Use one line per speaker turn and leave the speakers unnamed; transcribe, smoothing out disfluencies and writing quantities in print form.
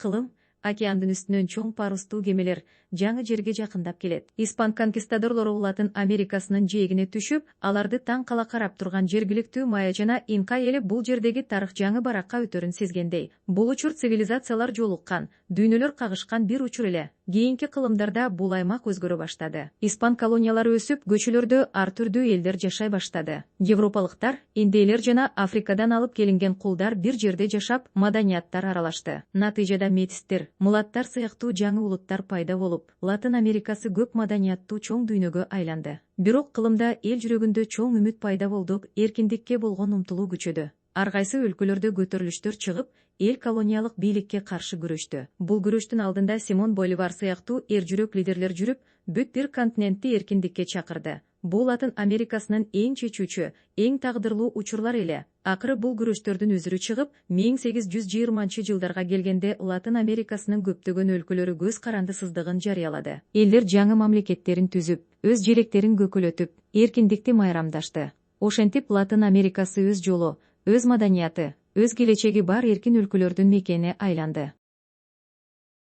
кылым, океандын үстүнөн чоң парустуу кемелер жаңы жерге жакындап келет. Испан конкистадорлору Латын Америкасынын жээгине түшүп, аларды таң кала карап турган жергиликтүү майя жана инка эли бул жердеги тарых жаңы баракка өтөрүн сезгендей. Бул учур цивилизациялар жолуккан, дүйнөлөр кагышкан бир учур эле. Кийинки кылымдарда бул аймак өзгөрө баштады. Испан колониялары өсүп, көчөлөрдө ар түрдүү элдер жашай баштады. Европалыктар, индейлер жана Африкадан алып келинген кулдар бир жерде жашап, маданияттар аралашты. Натыйжада метистер, мулаттар сыяктуу жаңы улуттар пайда болуп, Латын Америкасы көп маданияттуу чоң дүйнөгө айланды. Бирок кылымда эл жүрөгүндө чоң үмүт пайда болду, эркиндикке болгон умтулуу күчөдү. Ар кайсы өлкөлөрдө көтөрүлүштөр чыгып, эл колониялык бийликке каршы күрөштү. Бул күрөштүн алдында Симон Боливар сыяктуу эр жүрөк лидерлер жүрүп, бүт бир континентти эркиндикке чакырды. Бул Латын Америкасынын эң чечүүчү, эң тагдырлуу учурлар эле. Акыры бул күрөштөрдүн өзүрү чыгып, 1820-жылдарга келгенде Латын Америкасынын көптөгөн өлкөлөрү көз карандысыздыгын жарыялады. Элдер жаңы мамлекеттерин түзүп, өз желектерин көкөлөтүп, эркиндикти майрамдашты. Ошентип Латын Америкасы өз жолу, өз маданияты, өз келечеги бар эркин өлкөлөрдүн мекени айланды.